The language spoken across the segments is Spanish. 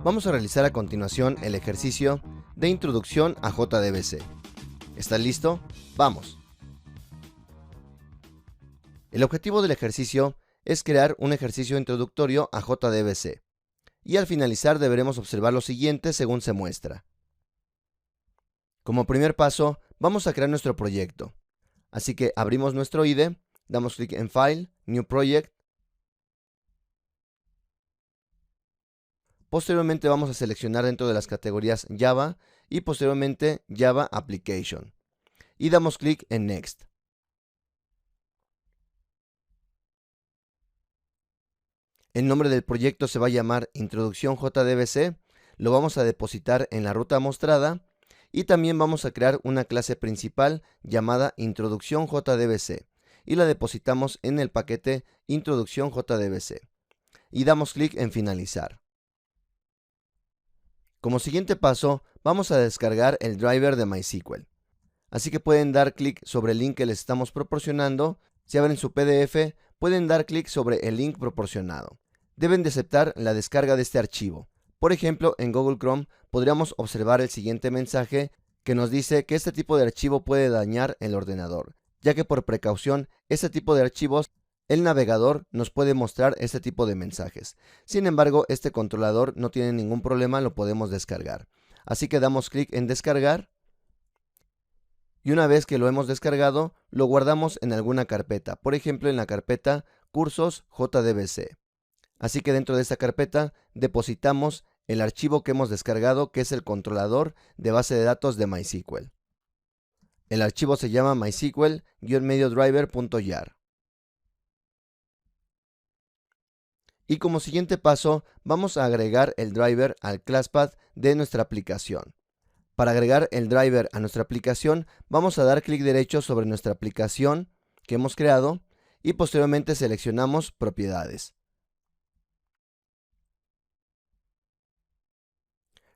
Vamos a realizar a continuación el ejercicio de introducción a JDBC. ¿Estás listo? ¡Vamos! El objetivo del ejercicio es crear un ejercicio introductorio a JDBC, y al finalizar deberemos observar lo siguiente según se muestra. Como primer paso, vamos a crear nuestro proyecto. Así que abrimos nuestro IDE, damos clic en File, New Project. Posteriormente vamos a seleccionar dentro de las categorías Java y posteriormente Java Application. Y damos clic en Next. El nombre del proyecto se va a llamar Introducción JDBC. Lo vamos a depositar en la ruta mostrada. Y también vamos a crear una clase principal llamada Introducción JDBC. Y la depositamos en el paquete Introducción JDBC. Y damos clic en Finalizar. Como siguiente paso, vamos a descargar el driver de MySQL. Así que pueden dar clic sobre el link que les estamos proporcionando. Si abren su PDF, pueden dar clic sobre el link proporcionado. Deben de aceptar la descarga de este archivo. Por ejemplo, en Google Chrome podríamos observar el siguiente mensaje que nos dice que este tipo de archivo puede dañar el ordenador, ya que por precaución, este tipo de archivos, el navegador nos puede mostrar este tipo de mensajes. Sin embargo, este controlador no tiene ningún problema, lo podemos descargar. Así que damos clic en descargar. Y una vez que lo hemos descargado, lo guardamos en alguna carpeta. Por ejemplo, en la carpeta Cursos JDBC. Así que dentro de esta carpeta depositamos el archivo que hemos descargado, que es el controlador de base de datos de MySQL. El archivo se llama mysql-driver.jar. Y como siguiente paso, vamos a agregar el driver al ClassPath de nuestra aplicación. Para agregar el driver a nuestra aplicación, vamos a dar clic derecho sobre nuestra aplicación que hemos creado y posteriormente seleccionamos Propiedades.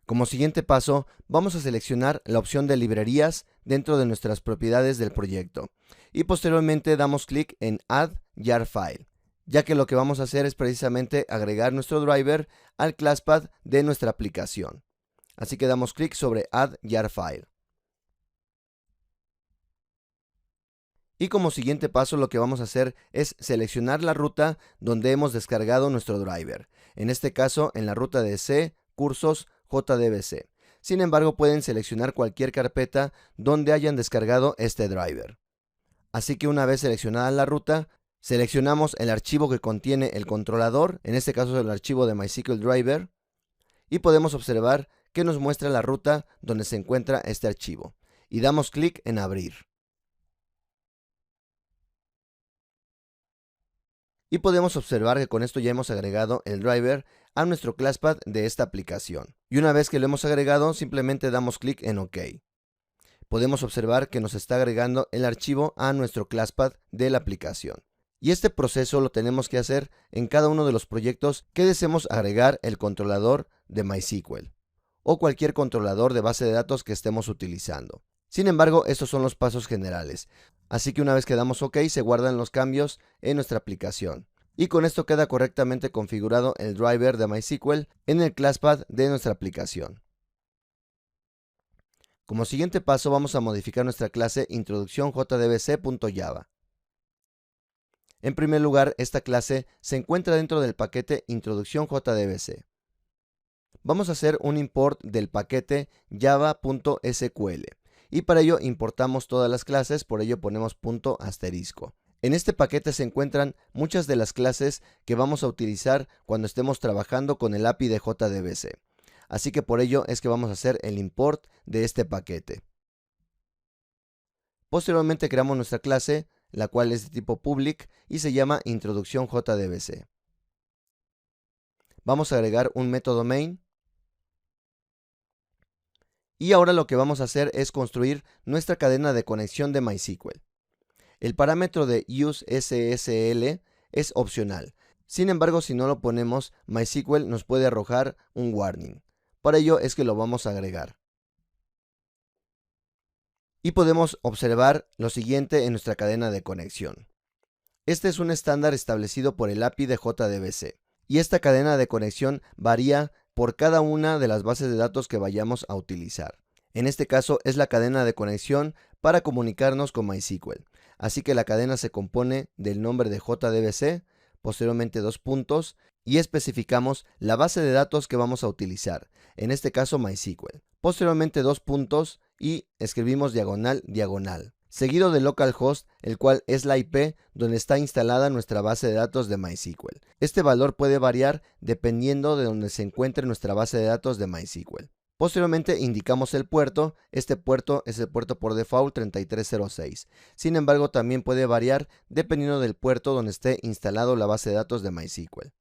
Como siguiente paso, vamos a seleccionar la opción de librerías dentro de nuestras propiedades del proyecto y posteriormente damos clic en Add Jar File, ya que lo que vamos a hacer es precisamente agregar nuestro driver al ClassPath de nuestra aplicación. Así que damos clic sobre Add Jar File. Y como siguiente paso lo que vamos a hacer es seleccionar la ruta donde hemos descargado nuestro driver. En este caso en la ruta de C, Cursos, JDBC. Sin embargo, pueden seleccionar cualquier carpeta donde hayan descargado este driver. Así que una vez seleccionada la ruta, seleccionamos el archivo que contiene el controlador, en este caso es el archivo de MySQL Driver, y podemos observar que nos muestra la ruta donde se encuentra este archivo. Y damos clic en Abrir. Y podemos observar que con esto ya hemos agregado el driver a nuestro ClassPath de esta aplicación. Y una vez que lo hemos agregado, simplemente damos clic en OK. Podemos observar que nos está agregando el archivo a nuestro ClassPath de la aplicación. Y este proceso lo tenemos que hacer en cada uno de los proyectos que deseemos agregar el controlador de MySQL o cualquier controlador de base de datos que estemos utilizando. Sin embargo, estos son los pasos generales. Así que una vez que damos OK, se guardan los cambios en nuestra aplicación. Y con esto queda correctamente configurado el driver de MySQL en el ClassPath de nuestra aplicación. Como siguiente paso vamos a modificar nuestra clase Introducción JDBC.java. En primer lugar, esta clase se encuentra dentro del paquete Introducción JDBC. Vamos a hacer un import del paquete java.sql. Y para ello importamos todas las clases, por ello ponemos punto asterisco. En este paquete se encuentran muchas de las clases que vamos a utilizar cuando estemos trabajando con el API de JDBC. Así que por ello es que vamos a hacer el import de este paquete. Posteriormente creamos nuestra clase, la cual es de tipo public y se llama Introducción JDBC. Vamos a agregar un método main. Y ahora lo que vamos a hacer es construir nuestra cadena de conexión de MySQL. El parámetro de useSSL es opcional. Sin embargo, si no lo ponemos, MySQL nos puede arrojar un warning. Para ello es que lo vamos a agregar. Y podemos observar lo siguiente en nuestra cadena de conexión. Este es un estándar establecido por el API de JDBC. Y esta cadena de conexión varía por cada una de las bases de datos que vayamos a utilizar. En este caso es la cadena de conexión para comunicarnos con MySQL. Así que la cadena se compone del nombre de JDBC, posteriormente dos puntos, y especificamos la base de datos que vamos a utilizar, en este caso MySQL. Posteriormente dos puntos y escribimos diagonal, diagonal, seguido de localhost, el cual es la IP donde está instalada nuestra base de datos de MySQL. Este valor puede variar dependiendo de donde se encuentre nuestra base de datos de MySQL. Posteriormente indicamos el puerto. Este puerto es el puerto por default 3306. Sin embargo, también puede variar dependiendo del puerto donde esté instalado la base de datos de MySQL.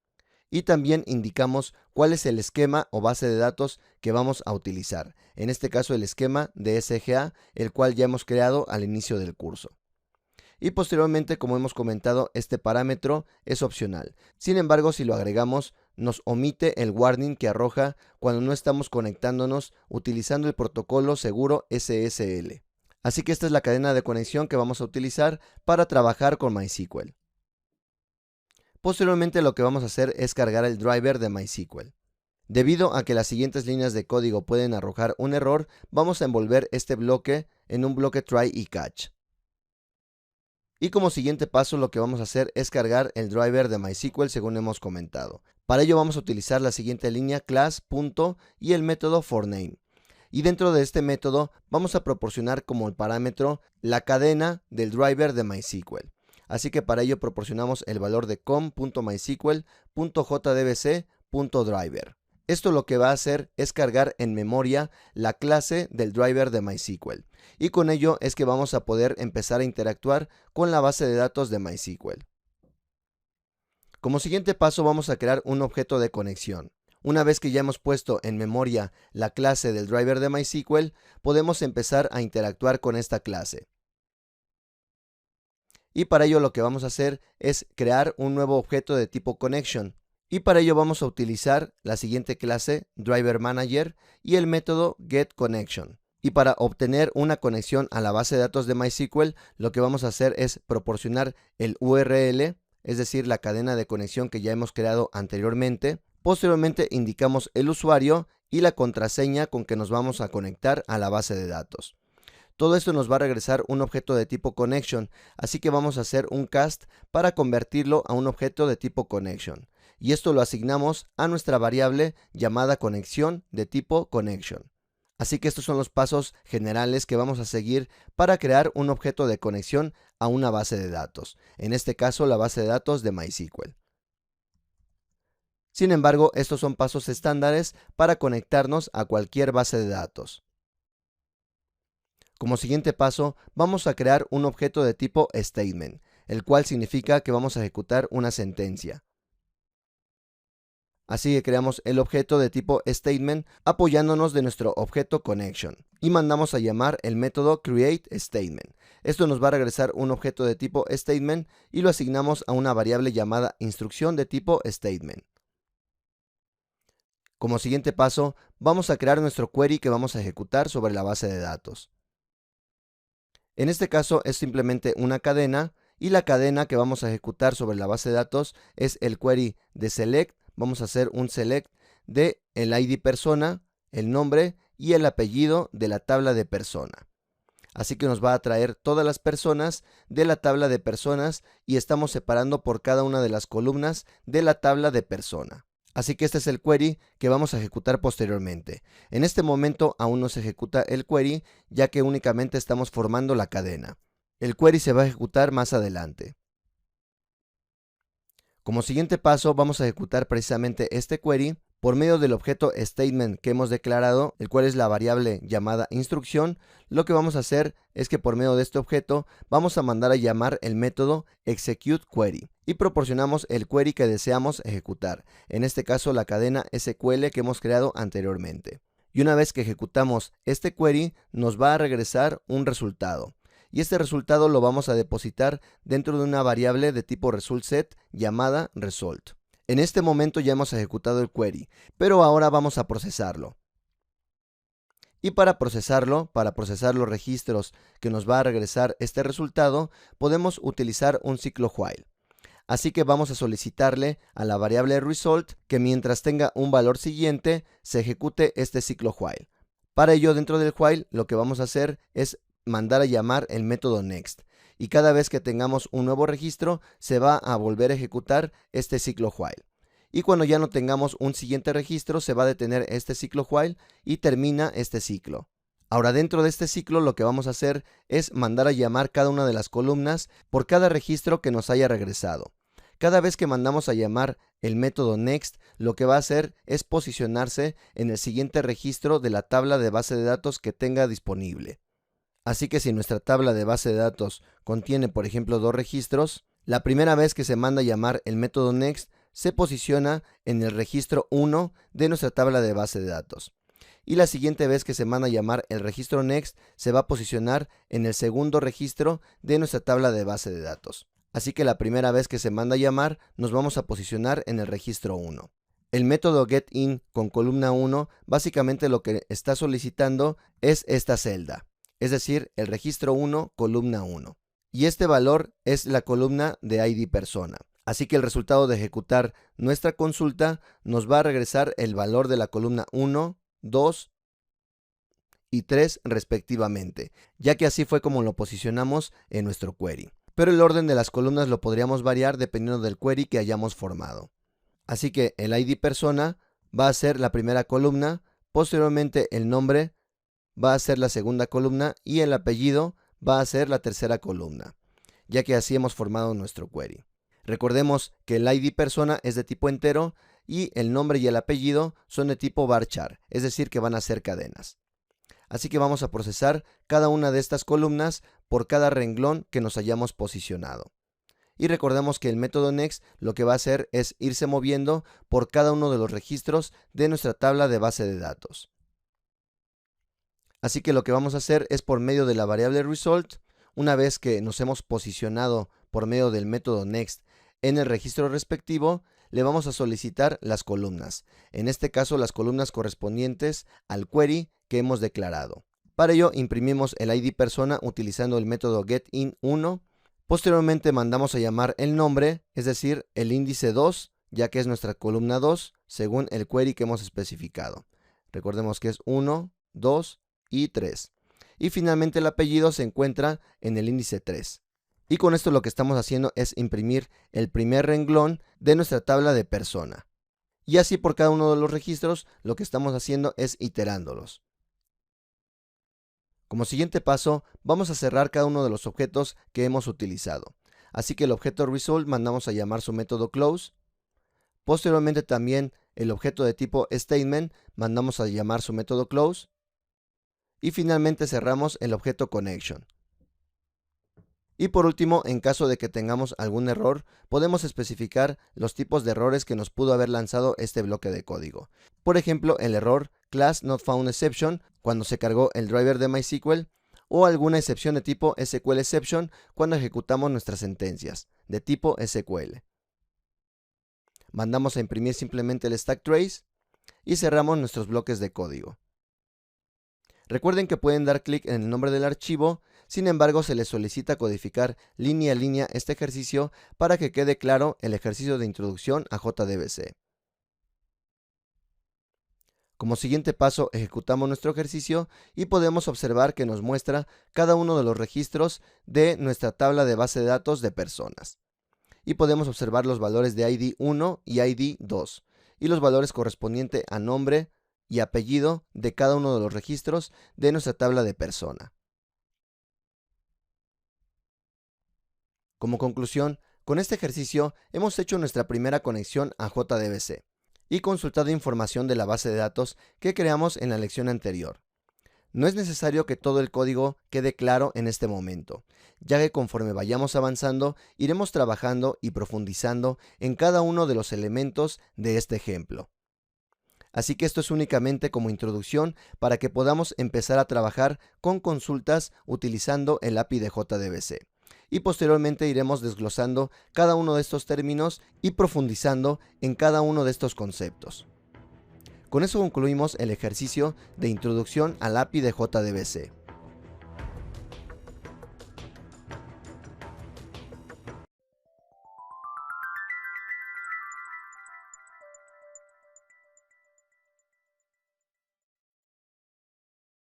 Y también indicamos cuál es el esquema o base de datos que vamos a utilizar. En este caso el esquema de SGA, el cual ya hemos creado al inicio del curso. Y posteriormente, como hemos comentado, este parámetro es opcional. Sin embargo, si lo agregamos, nos omite el warning que arroja cuando no estamos conectándonos utilizando el protocolo seguro SSL. Así que esta es la cadena de conexión que vamos a utilizar para trabajar con MySQL. Posteriormente lo que vamos a hacer es cargar el driver de MySQL. Debido a que las siguientes líneas de código pueden arrojar un error, vamos a envolver este bloque en un bloque try y catch. Y como siguiente paso lo que vamos a hacer es cargar el driver de MySQL según hemos comentado. Para ello vamos a utilizar la siguiente línea class, punto y el método forName. Y dentro de este método vamos a proporcionar como el parámetro la cadena del driver de MySQL. Así que para ello proporcionamos el valor de com.mysql.jdbc.driver. Esto lo que va a hacer es cargar en memoria la clase del driver de MySQL. Y con ello es que vamos a poder empezar a interactuar con la base de datos de MySQL. Como siguiente paso vamos a crear un objeto de conexión. Una vez que ya hemos puesto en memoria la clase del driver de MySQL, podemos empezar a interactuar con esta clase. Y para ello lo que vamos a hacer es crear un nuevo objeto de tipo connection. Y para ello vamos a utilizar la siguiente clase, driver manager, y el método getConnection. Y para obtener una conexión a la base de datos de MySQL, lo que vamos a hacer es proporcionar el URL, es decir, la cadena de conexión que ya hemos creado anteriormente. Posteriormente indicamos el usuario y la contraseña con que nos vamos a conectar a la base de datos. Todo esto nos va a regresar un objeto de tipo connection, así que vamos a hacer un cast para convertirlo a un objeto de tipo connection. Y esto lo asignamos a nuestra variable llamada conexión de tipo connection. Así que estos son los pasos generales que vamos a seguir para crear un objeto de conexión a una base de datos. En este caso, la base de datos de MySQL. Sin embargo, estos son pasos estándares para conectarnos a cualquier base de datos. Como siguiente paso, vamos a crear un objeto de tipo statement, el cual significa que vamos a ejecutar una sentencia. Así que creamos el objeto de tipo statement apoyándonos de nuestro objeto connection y mandamos a llamar el método createStatement. Esto nos va a regresar un objeto de tipo statement y lo asignamos a una variable llamada instrucción de tipo statement. Como siguiente paso, vamos a crear nuestro query que vamos a ejecutar sobre la base de datos. En este caso es simplemente una cadena y la cadena que vamos a ejecutar sobre la base de datos es el query de select. Vamos a hacer un select de el ID persona, el nombre y el apellido de la tabla de persona. Así que nos va a traer todas las personas de la tabla de personas y estamos separando por cada una de las columnas de la tabla de persona. Así que este es el query que vamos a ejecutar posteriormente. En este momento aún no se ejecuta el query, ya que únicamente estamos formando la cadena. El query se va a ejecutar más adelante. Como siguiente paso vamos a ejecutar precisamente este query por medio del objeto statement que hemos declarado, el cual es la variable llamada instrucción. Lo que vamos a hacer es que por medio de este objeto vamos a mandar a llamar el método executeQuery y proporcionamos el query que deseamos ejecutar, en este caso la cadena SQL que hemos creado anteriormente. Y una vez que ejecutamos este query nos va a regresar un resultado. Y este resultado lo vamos a depositar dentro de una variable de tipo resultSet llamada result. En este momento ya hemos ejecutado el query, pero ahora vamos a procesarlo. Y para procesar los registros que nos va a regresar este resultado, podemos utilizar un ciclo while. Así que vamos a solicitarle a la variable result que mientras tenga un valor siguiente se ejecute este ciclo while. Para ello, dentro del while lo que vamos a hacer es mandar a llamar el método next, y cada vez que tengamos un nuevo registro se va a volver a ejecutar este ciclo while. Y cuando ya no tengamos un siguiente registro se va a detener este ciclo while y termina este ciclo. Ahora, dentro de este ciclo lo que vamos a hacer es mandar a llamar cada una de las columnas por cada registro que nos haya regresado. Cada vez que mandamos a llamar el método next, lo que va a hacer es posicionarse en el siguiente registro de la tabla de base de datos que tenga disponible. Así que si nuestra tabla de base de datos contiene, por ejemplo, 2 registros, la primera vez que se manda a llamar el método next se posiciona en el registro 1 de nuestra tabla de base de datos. Y la siguiente vez que se manda a llamar el registro next se va a posicionar en el segundo registro de nuestra tabla de base de datos. Así que la primera vez que se manda a llamar nos vamos a posicionar en el registro 1. El método getIn con columna 1 básicamente lo que está solicitando es esta celda, es decir, el registro 1, columna 1. Y este valor es la columna de ID persona. Así que el resultado de ejecutar nuestra consulta nos va a regresar el valor de la columna 1, 2 y 3 respectivamente, ya que así fue como lo posicionamos en nuestro query. Pero el orden de las columnas lo podríamos variar dependiendo del query que hayamos formado. Así que el ID persona va a ser la primera columna, posteriormente el nombre va a ser la segunda columna y el apellido va a ser la tercera columna, ya que así hemos formado nuestro query. Recordemos que el ID persona es de tipo entero y el nombre y el apellido son de tipo varchar, es decir que van a ser cadenas. Así que vamos a procesar cada una de estas columnas por cada renglón que nos hayamos posicionado. Y recordemos que el método next lo que va a hacer es irse moviendo por cada uno de los registros de nuestra tabla de base de datos. Así que lo que vamos a hacer es por medio de la variable result, una vez que nos hemos posicionado por medio del método next en el registro respectivo, le vamos a solicitar las columnas, en este caso las columnas correspondientes al query que hemos declarado. Para ello imprimimos el ID persona utilizando el método getIn1, posteriormente mandamos a llamar el nombre, es decir, el índice 2, ya que es nuestra columna 2, según el query que hemos especificado. Recordemos que es 1, 2 y 3. Y finalmente el apellido se encuentra en el índice 3. Y con esto lo que estamos haciendo es imprimir el primer renglón de nuestra tabla de persona. Y así por cada uno de los registros lo que estamos haciendo es iterándolos. Como siguiente paso, vamos a cerrar cada uno de los objetos que hemos utilizado. Así que el objeto result mandamos a llamar su método close. Posteriormente también el objeto de tipo statement mandamos a llamar su método close. Y finalmente cerramos el objeto connection. Y por último, en caso de que tengamos algún error, podemos especificar los tipos de errores que nos pudo haber lanzado este bloque de código. Por ejemplo, el error class not found exception cuando se cargó el driver de MySQL, o alguna excepción de tipo SQL exception cuando ejecutamos nuestras sentencias de tipo SQL. Mandamos a imprimir simplemente el stack trace y cerramos nuestros bloques de código. Recuerden que pueden dar clic en el nombre del archivo, sin embargo se les solicita codificar línea a línea este ejercicio para que quede claro el ejercicio de introducción a JDBC. Como siguiente paso ejecutamos nuestro ejercicio y podemos observar que nos muestra cada uno de los registros de nuestra tabla de base de datos de personas. Y podemos observar los valores de ID 1 y ID 2 y los valores correspondientes a nombre y apellido de cada uno de los registros de nuestra tabla de persona. Como conclusión, con este ejercicio hemos hecho nuestra primera conexión a JDBC y consultado información de la base de datos que creamos en la lección anterior. No es necesario que todo el código quede claro en este momento, ya que conforme vayamos avanzando iremos trabajando y profundizando en cada uno de los elementos de este ejemplo. Así que esto es únicamente como introducción para que podamos empezar a trabajar con consultas utilizando el API de JDBC. Y posteriormente iremos desglosando cada uno de estos términos y profundizando en cada uno de estos conceptos. Con eso concluimos el ejercicio de introducción al API de JDBC.